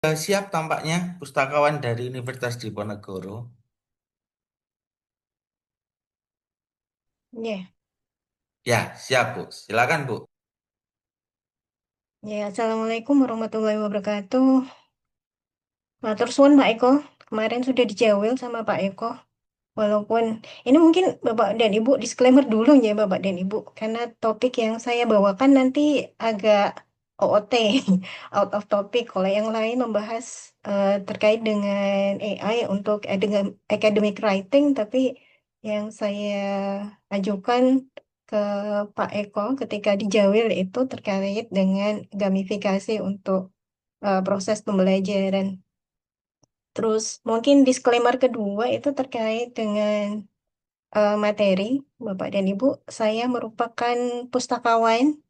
Siap tampaknya pustakawan dari Universitas Diponegoro. Ya, Ya, siap Bu. Silakan Bu. ya, Assalamualaikum warahmatullahi wabarakatuh. Matur suwun Pak Eko, kemarin sudah dijawel sama Pak Eko. Walaupun ini mungkin Bapak dan Ibu disclaimer dulu ya Bapak dan Ibu, karena topik yang saya bawakan nanti agak OOT, out of topic. Kalau yang lain membahas terkait dengan AI untuk academic writing, tapi yang saya ajukan ke Pak Eko ketika dijawel itu terkait dengan gamifikasi untuk proses pembelajaran. Terus mungkin disclaimer kedua itu terkait dengan materi Bapak dan Ibu. Saya merupakan pustakawan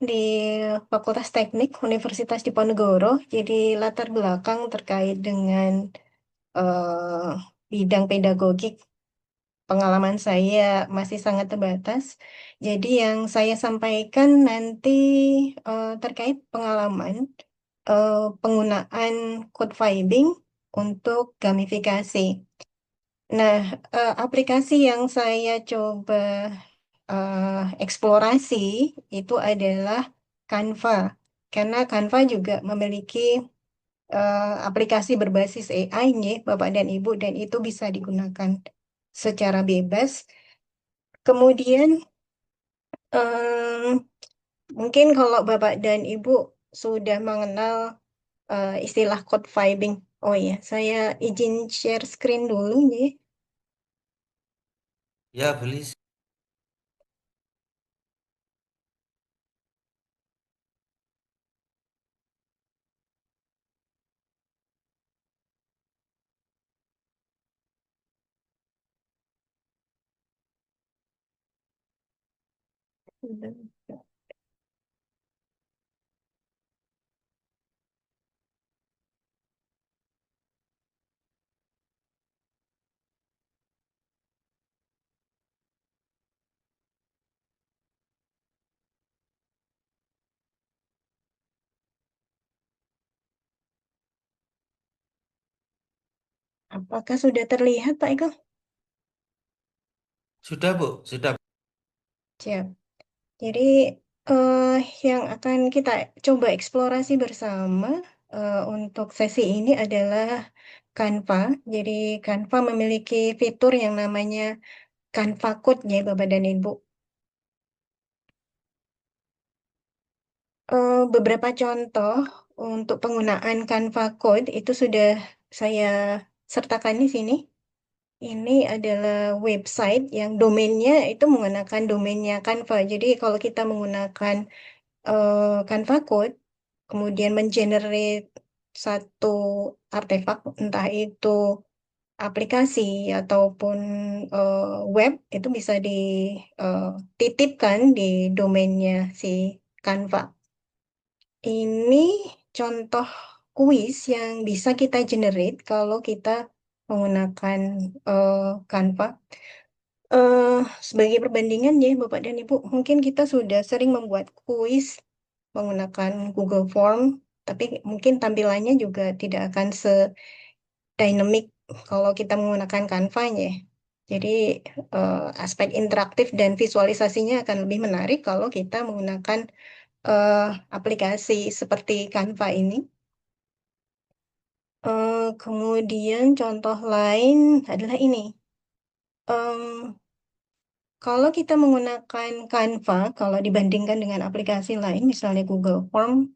di Fakultas Teknik Universitas Diponegoro. Jadi latar belakang terkait dengan eh, bidang pedagogik pengalaman saya masih sangat terbatas. Jadi yang saya sampaikan nanti terkait pengalaman penggunaan code vibing untuk gamifikasi. Nah, aplikasi yang saya coba eksplorasi itu adalah Canva. Karena Canva juga memiliki aplikasi berbasis AI-nya, Bapak dan Ibu, dan itu bisa digunakan secara bebas. Kemudian, em, mungkin kalau Bapak dan Ibu sudah mengenal istilah code vibing. Oh ya, saya izin share screen dulu nih. Ya, boleh. Apakah sudah terlihat, Pak Eko? Sudah Bu, sudah. Siap. Jadi, eh, yang akan kita coba eksplorasi bersama untuk sesi ini adalah Canva. Jadi, Canva memiliki fitur yang namanya Canva Code ya, Bapak dan Ibu. Beberapa contoh untuk penggunaan Canva Code itu sudah saya sertakan di sini. Ini adalah website yang domainnya itu menggunakan domainnya Canva. Jadi kalau kita menggunakan Canva Code, kemudian mengenerate satu artefak, entah itu aplikasi ataupun web, itu bisa dititipkan di domainnya si Canva. Ini contoh kuis yang bisa kita generate kalau kita menggunakan eh, Canva. Eh, Sebagai perbandingan ya, Bapak dan Ibu, mungkin kita sudah sering membuat kuis menggunakan Google Form, tapi mungkin tampilannya juga tidak akan se-dynamic kalau kita menggunakan Canva ya. Jadi aspek interaktif dan visualisasinya akan lebih menarik kalau kita menggunakan eh, aplikasi seperti Canva ini. Kemudian contoh lain adalah ini. Em, Kalau kita menggunakan Canva, kalau dibandingkan dengan aplikasi lain, misalnya Google Form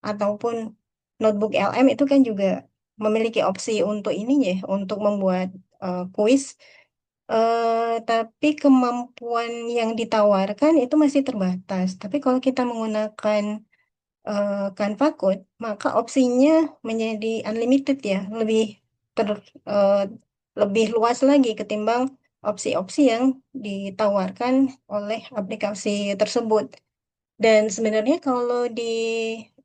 ataupun Notebook LM itu kan juga memiliki opsi untuk ini ya, untuk membuat kuis. Tapi kemampuan yang ditawarkan itu masih terbatas. Tapi kalau kita menggunakan Canva Code, maka opsinya menjadi unlimited ya, ter, eh, lebih luas lagi ketimbang opsi-opsi yang ditawarkan oleh aplikasi tersebut. Dan sebenarnya kalau di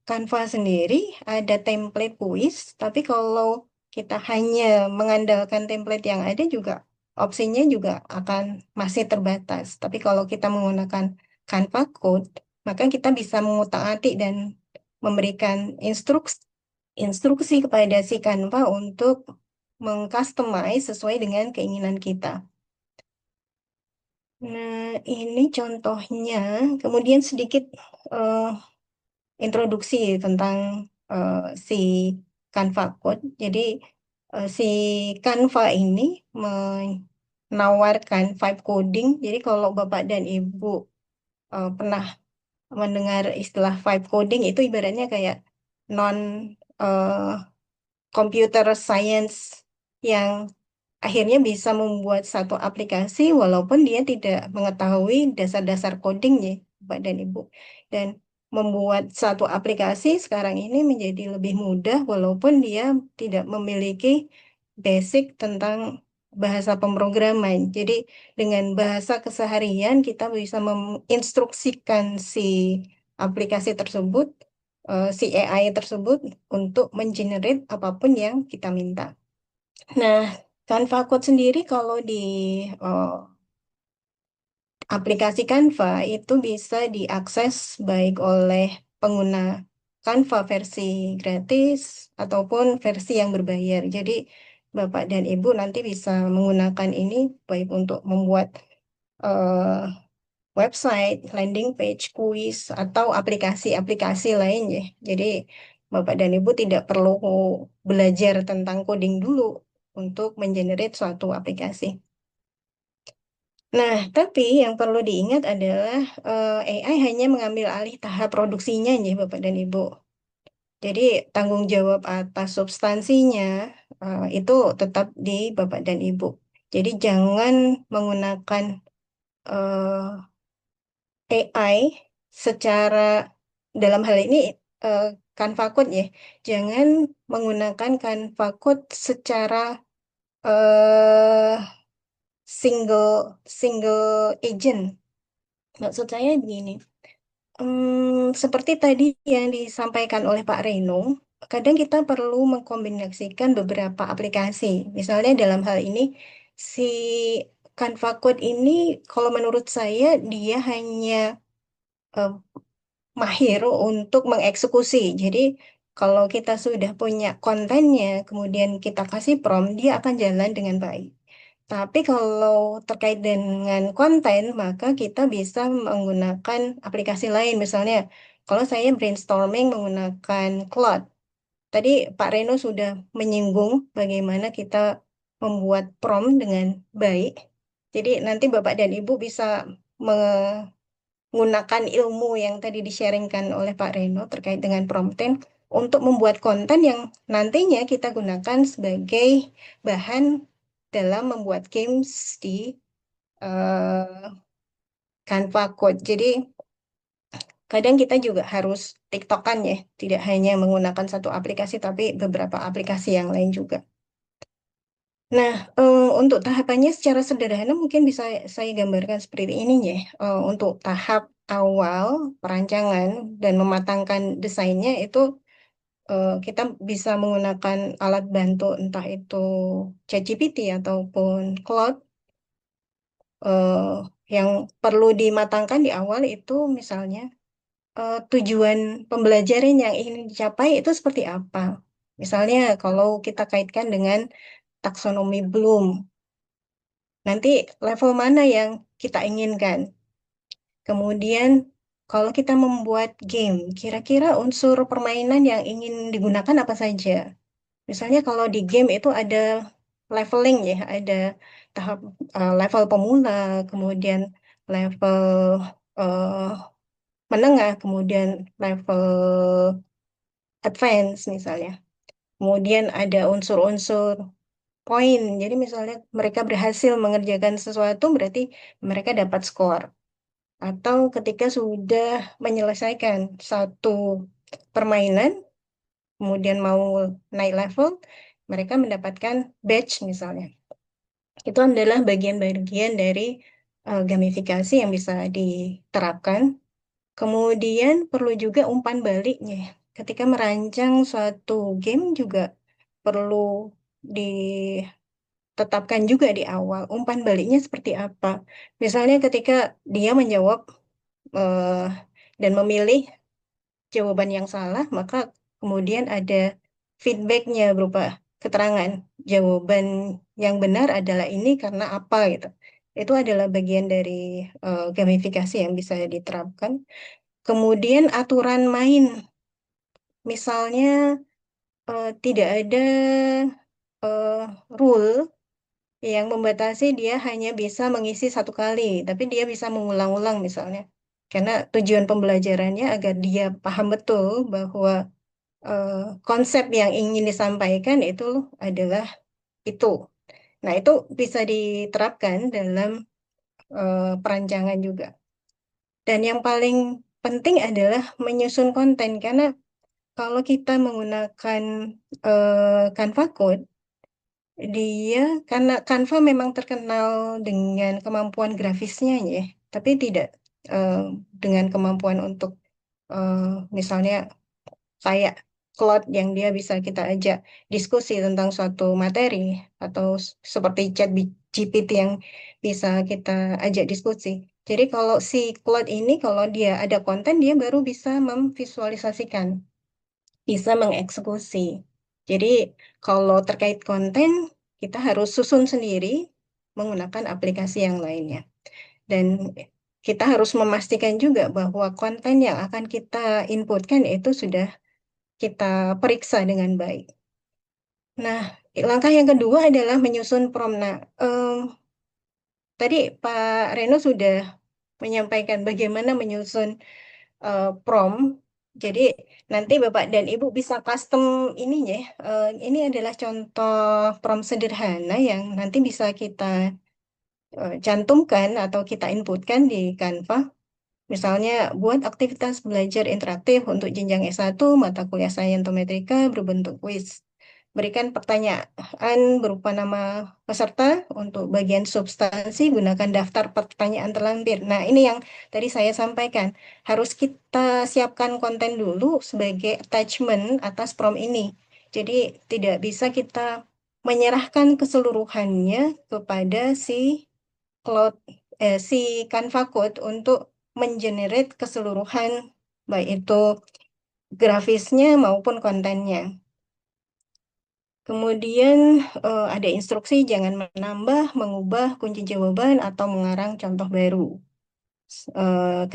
Canva sendiri ada template kuis, tapi kalau kita hanya mengandalkan template yang ada juga opsinya juga akan masih terbatas. Tapi kalau kita menggunakan Canva Code, maka kita bisa mengutak-atik dan memberikan instruksi instruksi kepada si Canva untuk mengcustomize sesuai dengan keinginan kita. Nah, ini contohnya. Kemudian sedikit eh, introduksi tentang eh, si Canva Code. Jadi, si Canva ini menawarkan vibe coding. Jadi, kalau Bapak dan Ibu pernah mendengar istilah vibe coding, itu ibaratnya kayak non eh, computer science yang akhirnya bisa membuat satu aplikasi walaupun dia tidak mengetahui dasar-dasar codingnya, Pak dan Ibu. Dan membuat satu aplikasi sekarang ini menjadi lebih mudah walaupun dia tidak memiliki basic tentang bahasa pemrograman. Jadi dengan bahasa keseharian kita bisa menginstruksikan si aplikasi tersebut, si AI tersebut untuk mengenerate apapun yang kita minta. Nah, Canva Code sendiri kalau di eh, aplikasi Canva itu bisa diakses baik oleh pengguna Canva versi gratis ataupun versi yang berbayar. Jadi Bapak dan Ibu nanti bisa menggunakan ini baik untuk membuat eh, website, landing page, kuis, atau aplikasi-aplikasi lainnya. Jadi Bapak dan Ibu tidak perlu belajar tentang coding dulu untuk mengenerate suatu aplikasi. Nah, tapi yang perlu diingat adalah AI hanya mengambil alih tahap produksinya ya Bapak dan Ibu. Jadi tanggung jawab atas substansinya itu tetap di Bapak dan Ibu. Jadi jangan menggunakan AI secara dalam hal ini eh, Canva Code ya. Jangan menggunakan Canva Code secara eh, single single agent. Maksud saya begini. Seperti tadi yang disampaikan oleh Pak Reno, kadang kita perlu mengkombinasikan beberapa aplikasi. Misalnya dalam hal ini, si Canva Code ini, kalau menurut saya, dia hanya eh, mahir untuk mengeksekusi. Jadi, kalau kita sudah punya kontennya, kemudian kita kasih prompt, dia akan jalan dengan baik. Tapi kalau terkait dengan konten, maka kita bisa menggunakan aplikasi lain. Misalnya, kalau saya brainstorming menggunakan Claude, tadi Pak Reno sudah menyinggung bagaimana kita membuat prompt dengan baik. Jadi nanti Bapak dan Ibu bisa menggunakan ilmu yang tadi di-sharingkan oleh Pak Reno terkait dengan prompting untuk membuat konten yang nantinya kita gunakan sebagai bahan dalam membuat games di eh, Canva Code. Jadi kadang kita juga harus TikTokan ya, tidak hanya menggunakan satu aplikasi tapi beberapa aplikasi yang lain juga. Nah, untuk tahapannya secara sederhana mungkin bisa saya gambarkan seperti ini ya. Untuk tahap awal perancangan dan mematangkan desainnya itu kita bisa menggunakan alat bantu entah itu ChatGPT ataupun Claude. eh, yang perlu dimatangkan di awal itu misalnya tujuan pembelajaran yang ingin dicapai itu seperti apa. Misalnya kalau kita kaitkan dengan taksonomi Bloom, nanti level mana yang kita inginkan. Kemudian kalau kita membuat game, kira-kira unsur permainan yang ingin digunakan apa saja? Misalnya kalau di game itu ada leveling ya, ada tahap level pemula, kemudian level eh, menengah, kemudian level advance misalnya. Kemudian ada unsur-unsur poin. Jadi misalnya mereka berhasil mengerjakan sesuatu berarti mereka dapat skor. Atau ketika sudah menyelesaikan satu permainan, kemudian mau naik level, mereka mendapatkan badge misalnya. Itu adalah bagian-bagian dari gamifikasi yang bisa diterapkan. Kemudian perlu juga umpan baliknya. Ketika merancang suatu game juga perlu ditetapkan juga di awal. Umpan baliknya seperti apa? Misalnya ketika dia menjawab eh, dan memilih jawaban yang salah, maka kemudian ada feedbacknya berupa keterangan jawaban yang benar adalah ini karena apa gitu. Itu adalah bagian dari gamifikasi yang bisa diterapkan. Kemudian aturan main, misalnya tidak ada eh, rule yang membatasi dia hanya bisa mengisi satu kali, tapi dia bisa mengulang-ulang misalnya. Karena tujuan pembelajarannya agar dia paham betul bahwa eh, konsep yang ingin disampaikan itu adalah itu. Nah, itu bisa diterapkan dalam perancangan juga. Dan yang paling penting adalah menyusun konten, karena kalau kita menggunakan Canva Code, dia karena Canva memang terkenal dengan kemampuan grafisnya ya, tapi tidak eh, dengan kemampuan untuk eh, misalnya kayak Claude yang dia bisa kita ajak diskusi tentang suatu materi atau seperti chat GPT yang bisa kita ajak diskusi. Jadi kalau si Claude ini kalau dia ada konten dia baru bisa memvisualisasikan, bisa mengeksekusi. Jadi kalau terkait konten kita harus susun sendiri menggunakan aplikasi yang lainnya. Dan kita harus memastikan juga bahwa konten yang akan kita inputkan itu sudah kita periksa dengan baik. Nah, langkah yang kedua adalah menyusun prompt. Nah, tadi Pak Reno sudah menyampaikan bagaimana menyusun prompt. Jadi nanti Bapak dan Ibu bisa custom ininya. Ini adalah contoh prompt sederhana yang nanti bisa kita cantumkan atau kita inputkan di Canva. Misalnya, buat aktivitas belajar interaktif untuk jenjang S1, mata kuliah saintometrika berbentuk kuis. Berikan pertanyaan berupa nama peserta untuk bagian substansi, gunakan daftar pertanyaan terlampir. Nah, ini yang tadi saya sampaikan. Harus kita siapkan konten dulu sebagai attachment atas prompt ini. Jadi, tidak bisa kita menyerahkan keseluruhannya kepada Cloud, si Canva Code untuk mengenerate keseluruhan, baik itu grafisnya maupun kontennya. Kemudian ada instruksi jangan menambah, mengubah kunci jawaban atau mengarang contoh baru.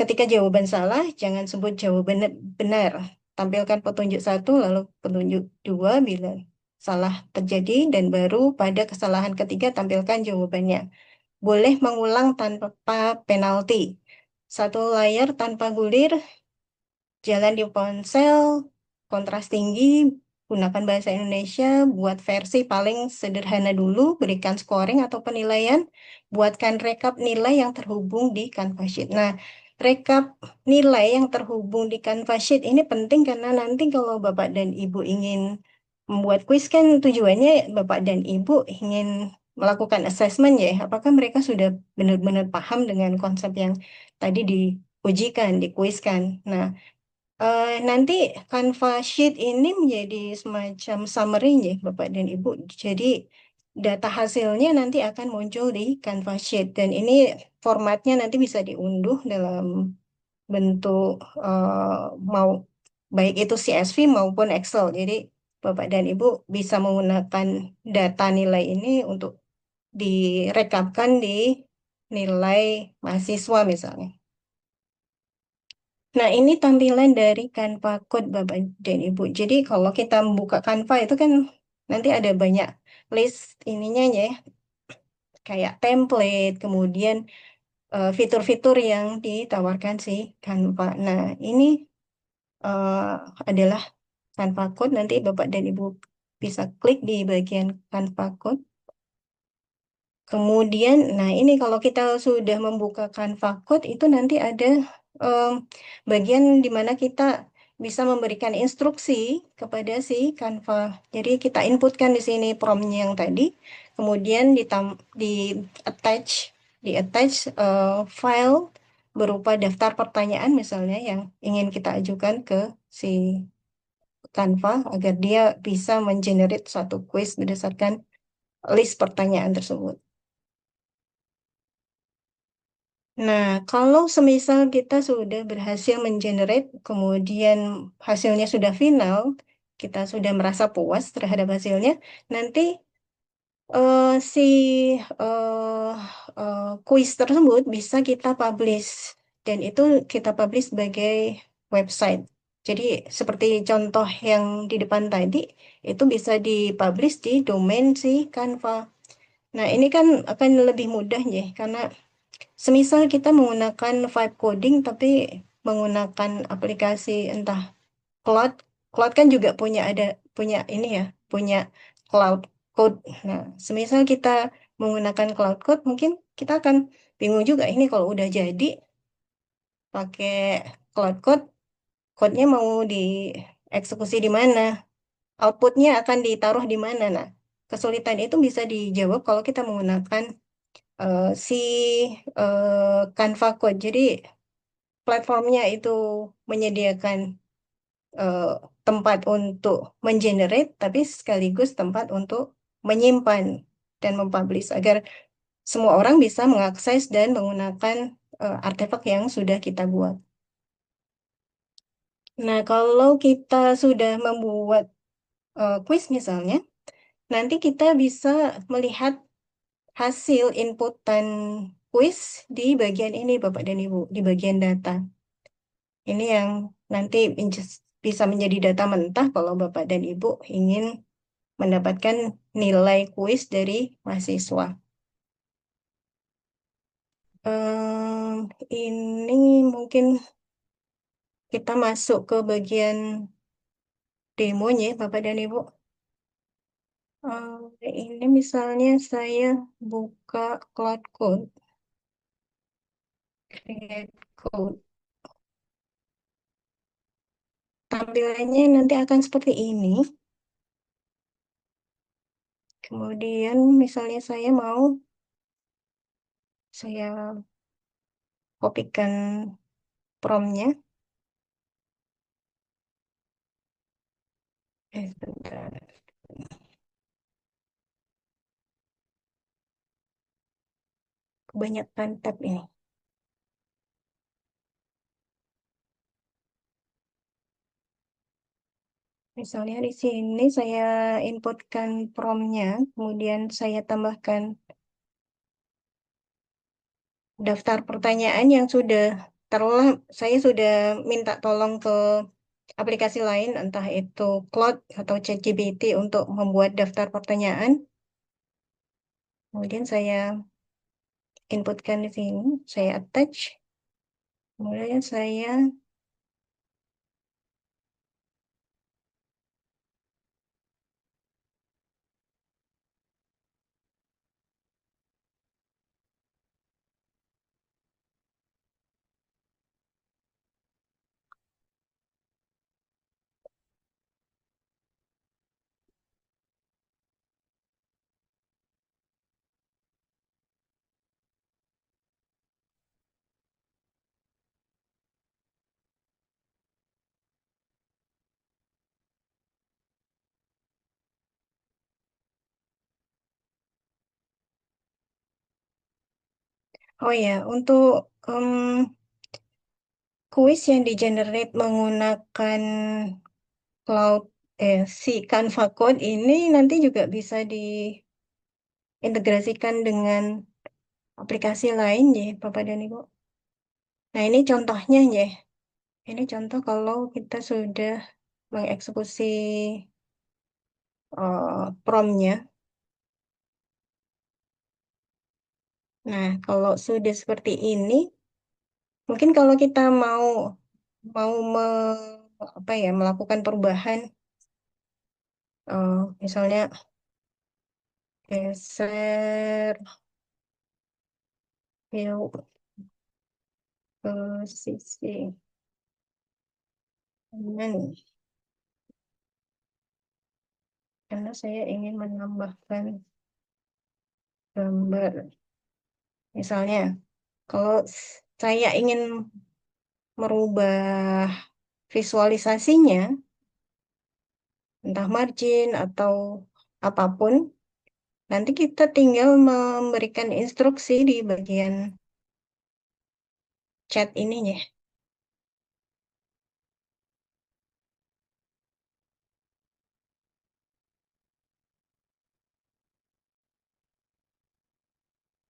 Ketika jawaban salah, jangan sebut jawaban benar. Tampilkan petunjuk satu, lalu petunjuk dua bila salah terjadi, dan baru pada kesalahan ketiga tampilkan jawabannya. Boleh mengulang tanpa penalti. Satu layar tanpa gulir, jalan di ponsel, kontras tinggi, gunakan bahasa Indonesia, buat versi paling sederhana dulu, berikan scoring atau penilaian, buatkan rekap nilai yang terhubung di Canva Sheet. Nah, rekap nilai yang terhubung di Canva Sheet ini penting karena nanti kalau Bapak dan Ibu ingin membuat kuis kan tujuannya Bapak dan Ibu ingin melakukan assessment ya, apakah mereka sudah benar-benar paham dengan konsep yang tadi diujikan, dikuiskan. Nah, nanti Canva Sheet ini menjadi semacam summary ya, Bapak dan Ibu. Jadi data hasilnya nanti akan muncul di Canva Sheet dan ini formatnya nanti bisa diunduh dalam bentuk mau baik itu CSV maupun Excel. Jadi Bapak dan Ibu bisa menggunakan data nilai ini untuk direkapkan di nilai mahasiswa misalnya. Nah, ini tampilan dari Canva Code Bapak dan Ibu. Jadi kalau kita membuka Canva itu kan nanti ada banyak list ininya ya, kayak template, kemudian fitur-fitur yang ditawarkan si Canva. Nah, ini eh, adalah Canva Code. Nanti Bapak dan Ibu bisa klik di bagian Canva Code. Kemudian, nah ini kalau kita sudah membuka Canva Code itu nanti ada em, bagian di mana kita bisa memberikan instruksi kepada si Canva. Jadi kita inputkan di sini prompt yang tadi, kemudian di attach file berupa daftar pertanyaan misalnya yang ingin kita ajukan ke si Canva agar dia bisa mengenerate suatu quiz berdasarkan list pertanyaan tersebut. Nah, kalau semisal kita sudah berhasil mengenerate, kemudian hasilnya sudah final, kita sudah merasa puas terhadap hasilnya, nanti si eh, kuis tersebut bisa kita publish dan itu kita publish sebagai website. Jadi seperti contoh yang di depan tadi itu bisa dipublish di domain si Canva. Nah, ini kan akan lebih mudah ya karena semisal kita menggunakan vibe coding tapi menggunakan aplikasi entah Cloud, Cloud kan juga punya ini ya, punya Cloud Code. Nah, semisal kita menggunakan Cloud Code, mungkin kita akan bingung juga ini kalau udah jadi pakai Cloud Code, code-nya mau dieksekusi di mana, outputnya akan ditaruh di mana. Nah, kesulitan itu bisa dijawab kalau kita menggunakan si Canva Code. Jadi platformnya itu menyediakan eh, tempat untuk mengenerate, tapi sekaligus tempat untuk menyimpan dan mempublish agar semua orang bisa mengakses dan menggunakan artefak yang sudah kita buat. Nah, kalau kita sudah membuat quiz misalnya, nanti kita bisa melihat hasil inputan quiz di bagian ini, Bapak dan Ibu, di bagian data. Ini yang nanti bisa menjadi data mentah kalau Bapak dan Ibu ingin mendapatkan nilai kuis dari mahasiswa. Ini mungkin kita masuk ke bagian demonya, Bapak dan Ibu. Ini misalnya saya buka Cloud Code, create code. Tampilannya nanti akan seperti ini. Kemudian misalnya saya kopikan promptnya. Sebentar. Kebanyakan tab ini. Misalnya di sini saya inputkan promptnya, kemudian saya tambahkan daftar pertanyaan yang sudah saya sudah minta tolong ke aplikasi lain, entah itu Claude atau ChatGPT untuk membuat daftar pertanyaan. Kemudian saya inputkan di sini, saya attach, kemudian oh ya, untuk kuis yang di-generate menggunakan Cloud si Canva Code ini nanti juga bisa diintegrasikan dengan aplikasi lain ya, Bapak dan Ibu. Nah, ini contohnya ya. Ini contoh kalau kita sudah mengeksekusi promptnya. Nah, kalau sudah seperti ini, mungkin kalau kita mau apa ya melakukan perubahan, misalnya geser view ke sisi kanan, karena saya ingin menambahkan gambar. Misalnya, kalau saya ingin merubah visualisasinya, entah margin atau apapun, nanti kita tinggal memberikan instruksi di bagian chat ininya.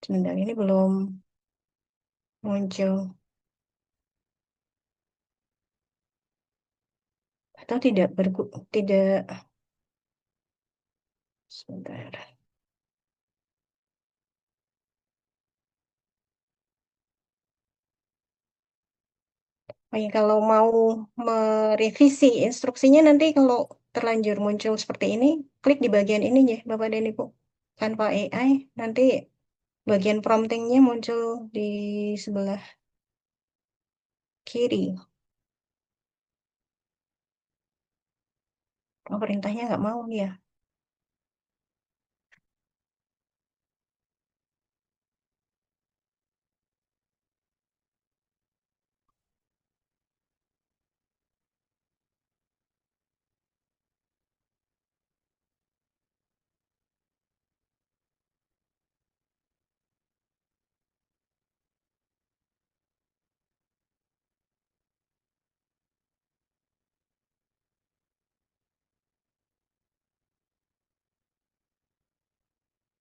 Sebentar ini belum muncul atau tidak sebentar. Oh ya, kalau mau merevisi instruksinya nanti kalau terlanjur muncul seperti ini, klik di bagian ini ya, Bapak dan Ibu. Tanpa AI, nanti bagian promptingnya muncul di sebelah kiri. Oh, perintahnya nggak mau ya.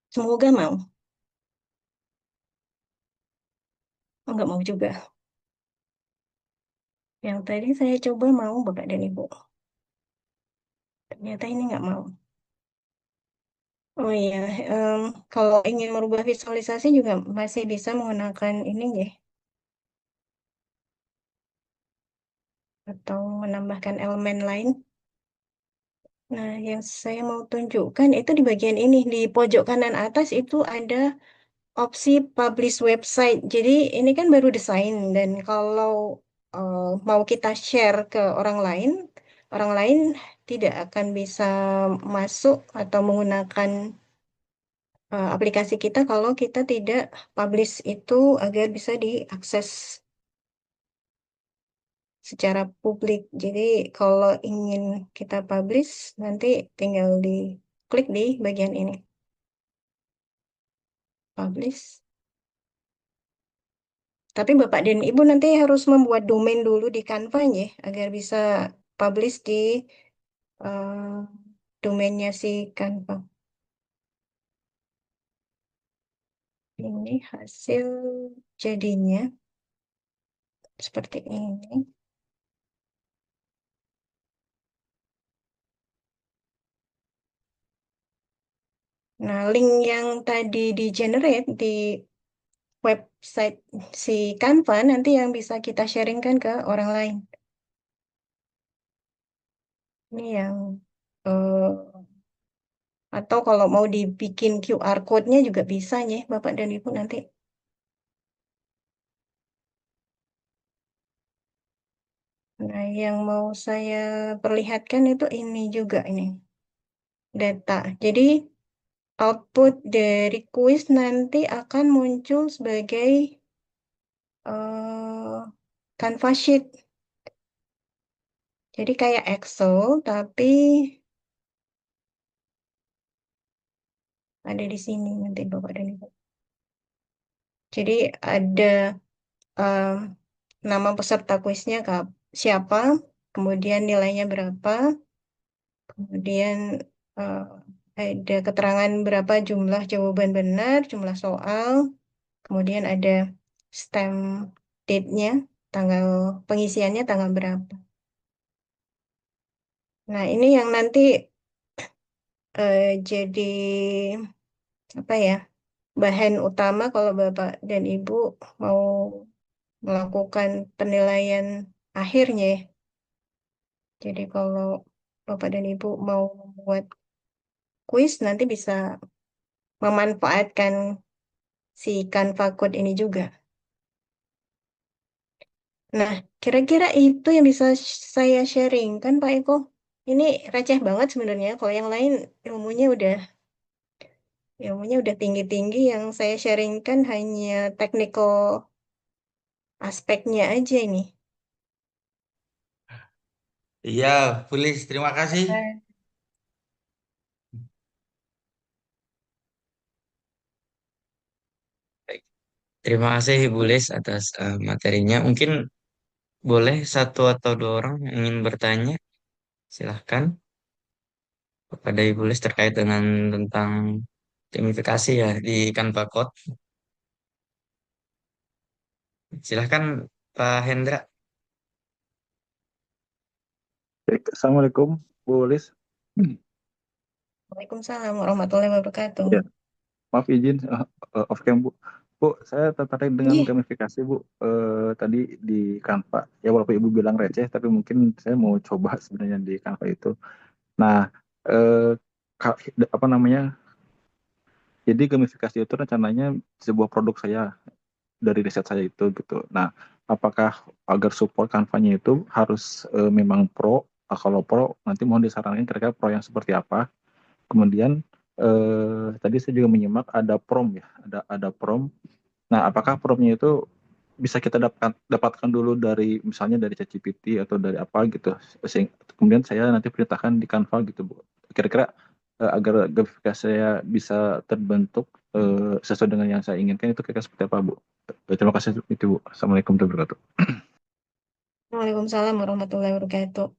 Semoga mau. Oh, nggak mau juga. Yang tadi saya coba mau, Bapak dan Ibu. Ternyata ini nggak mau. Oh iya, kalau ingin merubah visualisasi juga masih bisa menggunakan ini ya, atau menambahkan elemen lain. Nah, yang saya mau tunjukkan itu di bagian ini, di pojok kanan atas itu ada opsi publish website. Jadi ini kan baru desain dan kalau mau kita share ke orang lain tidak akan bisa masuk atau menggunakan aplikasi kita kalau kita tidak publish itu agar bisa diakses secara publik. Jadi kalau ingin kita publish nanti tinggal di klik di bagian ini, publish. Tapi Bapak dan Ibu nanti harus membuat domain dulu di Canva ya, agar bisa publish di eh, domainnya si Canva. Ini hasil jadinya seperti ini. Nah, link yang tadi di generate di website si Canva nanti yang bisa kita sharingkan ke orang lain. Ini yang eh, atau kalau mau dibikin QR code-nya juga bisa ya, Bapak dan Ibu nanti. Nah, yang mau saya perlihatkan itu ini juga ini data. Jadi output dari kuis nanti akan muncul sebagai eh Canvas sheet. Jadi kayak Excel tapi ada di sini nanti Bapak dan Ibu. Jadi ada eh, nama peserta kuisnya siapa, kemudian nilainya berapa, kemudian eh, ada keterangan berapa jumlah jawaban benar, jumlah soal, kemudian ada stem date-nya, tanggal pengisiannya tanggal berapa. Nah, ini yang nanti jadi apa ya, bahan utama kalau Bapak dan Ibu mau melakukan penilaian akhirnya, ya. Jadi kalau Bapak dan Ibu mau membuat kuis nanti bisa memanfaatkan si Canva Code ini juga. Nah, kira-kira itu yang bisa saya sharing kan Pak Eko. Ini receh banget sebenarnya. Kalau yang lain ilmunya udah ilmunya udah tinggi-tinggi. Yang saya sharingkan hanya technical aspeknya aja ini. Iya, Bulis, terima kasih. Nah, Baik. Terima kasih Ibu Lis atas materinya. Mungkin boleh satu atau dua orang yang ingin bertanya, silahkan kepada Ibu Lis terkait dengan tentang gamifikasi ya di Canva Code. Silahkan Pak Hendra. Baik, Assalamualaikum, Bu Lis. Waalaikumsalam warahmatullahi wabarakatuh. Ya, maaf izin off cam Bu. Bu, saya tertarik dengan Iya, gamifikasi Bu. Tadi di Canva. Ya walaupun Ibu bilang receh, tapi mungkin saya mau coba sebenarnya di Canva itu. Nah, eh, apa namanya? Jadi gamifikasi itu rencananya sebuah produk saya dari riset saya itu gitu. Nah, apakah agar support Canva-nya itu harus memang pro? Kalau pro, nanti mohon disarankan kira-kira pro yang seperti apa? Kemudian tadi saya juga menyimak ada prom ya, ada prom. Nah, apakah promnya itu bisa kita dapatkan dulu dari misalnya dari ChatGPT atau dari apa gitu, kemudian saya nanti perintahkan di Canva gitu Bu. Kira-kira agar gamifikasi saya bisa terbentuk sesuai dengan yang saya inginkan itu kira-kira seperti apa Bu? Terima kasih itu Bu. Assalamualaikum warahmatullahi wabarakatuh. Waalaikumsalam warahmatullahi wabarakatuh.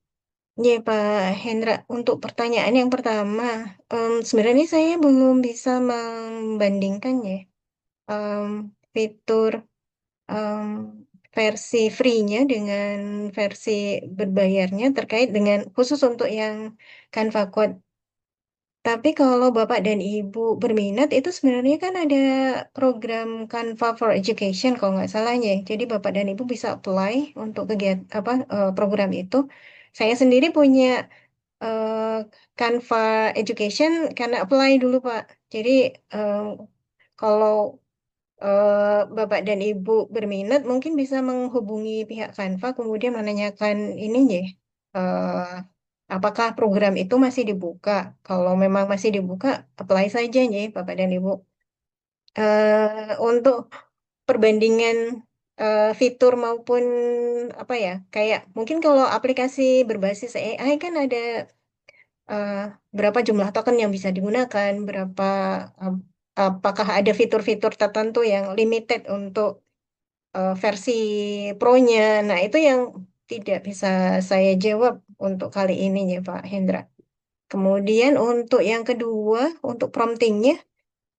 Ya, Pak Hendra, untuk pertanyaan yang pertama, sebenarnya saya belum bisa membandingkan ya em, fitur em, versi free-nya dengan versi berbayarnya terkait dengan khusus untuk yang Canva Code. Tapi kalau Bapak dan Ibu berminat, itu sebenarnya kan ada program Canva for Education kalau nggak salahnya. Jadi Bapak dan Ibu bisa apply untuk kegiatan apa program itu. Saya sendiri punya eh, Canva Education karena apply dulu Pak. Jadi eh, kalau Bapak dan Ibu berminat, mungkin bisa menghubungi pihak Canva, kemudian menanyakan ininya, eh, apakah program itu masih dibuka. Kalau memang masih dibuka, apply saja ya, Bapak dan Ibu. Untuk perbandingan fitur maupun apa ya, kayak mungkin kalau aplikasi berbasis AI kan ada eh, berapa jumlah token yang bisa digunakan, berapa eh, apakah ada fitur-fitur tertentu yang limited untuk versi Pro-nya. Nah, itu yang tidak bisa saya jawab untuk kali ini ya, Pak Hendra. Kemudian untuk yang kedua, untuk promptingnya,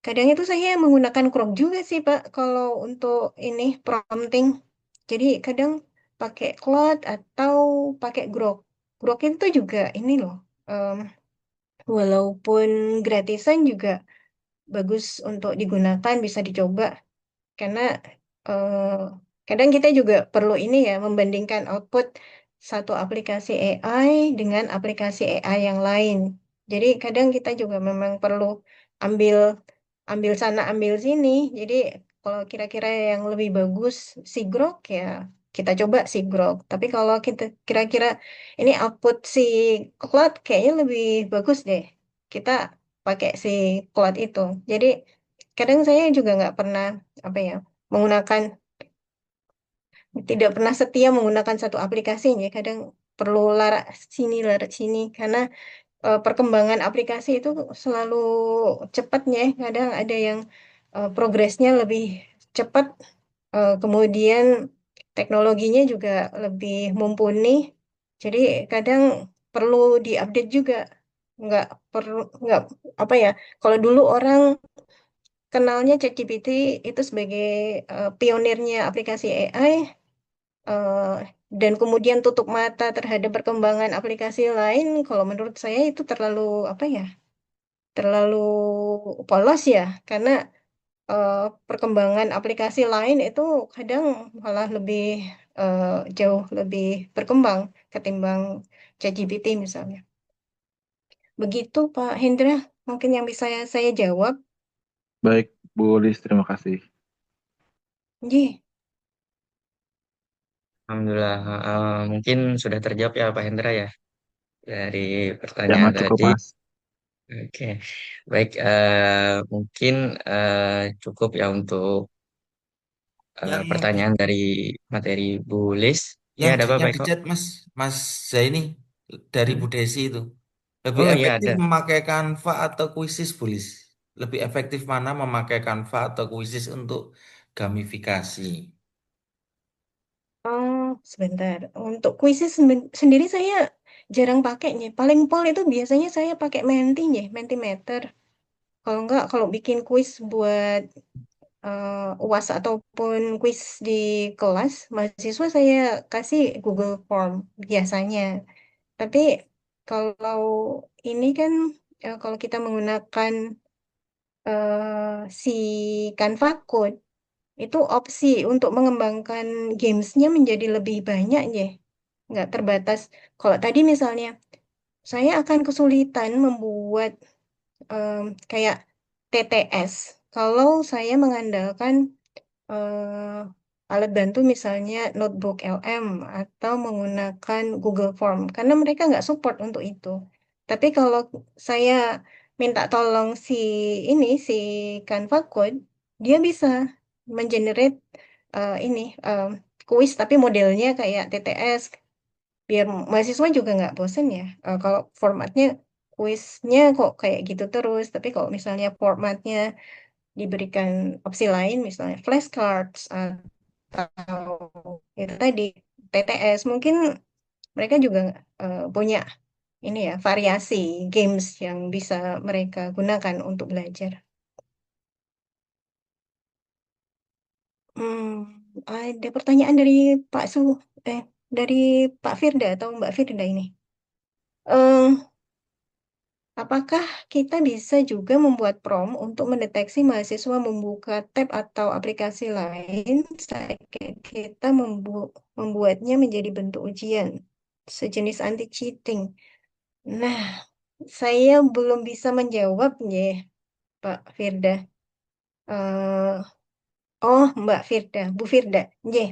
kadang itu saya menggunakan Chrome juga sih, Pak, kalau untuk ini prompting. Jadi kadang pakai Claude atau pakai Grok. Grok itu juga ini loh, em, walaupun gratisan juga bagus untuk digunakan, bisa dicoba. Karena eh, kadang kita juga perlu ini ya, membandingkan output satu aplikasi AI dengan aplikasi AI yang lain. Jadi kadang kita juga memang perlu ambil ambil sana ambil sini. Jadi kalau kira-kira yang lebih bagus si Grok ya kita coba si Grok. Tapi kalau kita kira-kira ini output si Claude kayaknya lebih bagus deh. Kita pakai si Claude itu. Jadi kadang saya juga nggak pernah apa ya menggunakan tidak pernah setia menggunakan satu aplikasinya. Kadang perlu larak sini karena perkembangan aplikasi itu selalu cepatnya. Kadang ada yang progresnya lebih cepat, kemudian teknologinya juga lebih mumpuni. Jadi kadang perlu diupdate juga. Nggak perlu nggak apa ya? Kalau dulu orang kenalnya ChatGPT itu sebagai pionirnya aplikasi AI, eh, dan kemudian tutup mata terhadap perkembangan aplikasi lain. Kalau menurut saya itu terlalu apa ya, terlalu polos ya, karena eh, perkembangan aplikasi lain itu kadang malah lebih eh, jauh lebih berkembang ketimbang ChatGPT misalnya. Begitu Pak Hendra, mungkin yang bisa saya jawab. Baik, Bu Lis, terima kasih. Ji, Alhamdulillah, mungkin sudah terjawab ya Pak Hendra ya dari Jangan pertanyaan cukup tadi. Mas. Oke, baik. Mungkin cukup ya untuk Yang pertanyaan dari materi Bu Lis. Ini ada apa yang Pak di Eko? chat Mas Mas Zaini dari Bu Desi itu. Lebih Oh iya efektif ada. memakai Canva atau Quizzes, Bulis? Lebih efektif mana memakai Canva atau Quizzes untuk gamifikasi? oh sebentar. Untuk kuisis sendiri saya jarang pakainya. Paling pol itu biasanya saya pakai Mentimeter. Kalau enggak, kalau bikin kuis buat UAS ataupun kuis di kelas, mahasiswa saya kasih Google Form biasanya. Tapi kalau ini kan kalau kita menggunakan si Canva Code itu opsi untuk mengembangkan gamesnya menjadi lebih banyak ya, nggak terbatas. Kalau tadi misalnya saya akan kesulitan membuat kayak TTS kalau saya mengandalkan alat bantu misalnya notebook LM atau menggunakan Google Form karena mereka nggak support untuk itu. Tapi kalau saya minta tolong si Canva Code, dia bisa mengenerate ini kuis tapi modelnya kayak TTS biar mahasiswa juga nggak bosen ya. Kalau formatnya kuisnya kok kayak gitu terus, tapi kalau misalnya formatnya diberikan opsi lain misalnya flashcards atau itu tadi TTS mungkin mereka juga punya ini ya variasi games yang bisa mereka gunakan untuk belajar. Hmm, ada pertanyaan dari Pak Su eh dari Pak Firda atau Mbak Firda ini. Eh, Apakah kita bisa juga membuat prompt untuk mendeteksi mahasiswa membuka tab atau aplikasi lain saat kita membuatnya menjadi bentuk ujian, sejenis anti-cheating? Nah, saya belum bisa menjawabnya, Pak Firda. Eh, oh, Mbak Firda, Bu Firda. Ye,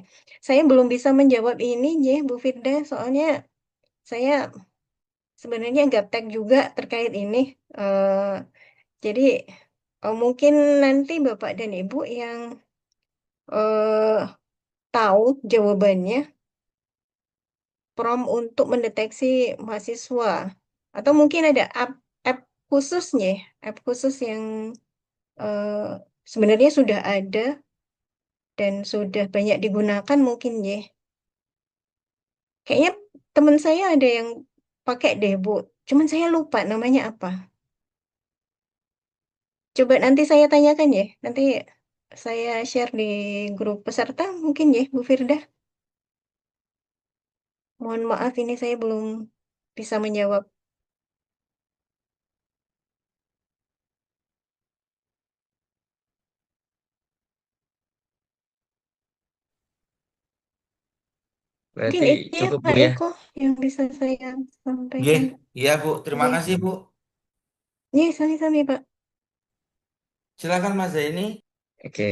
saya belum bisa menjawab ini, ye, Bu Firda, soalnya saya sebenarnya gaptek juga terkait ini. Eh, Jadi mungkin nanti Bapak dan Ibu yang eh, tahu jawabannya prompt untuk mendeteksi mahasiswa atau mungkin ada app khususnya, app khusus yang eh, sebenarnya sudah ada dan sudah banyak digunakan mungkin ya. Kayaknya teman saya ada yang pakai deh Bu, cuman saya lupa namanya apa. Coba nanti saya tanyakan ya, nanti saya share di grup peserta mungkin ya Bu Firda. Mohon maaf ini saya belum bisa menjawab. Mungkin Berarti itu ya cukup Bu Pak ya. Eko yang bisa saya Nggih, sampaikan. iya Bu, terima Oke. kasih Bu. Ya, sami-sami Pak. Silakan Mas Zaini. Oke.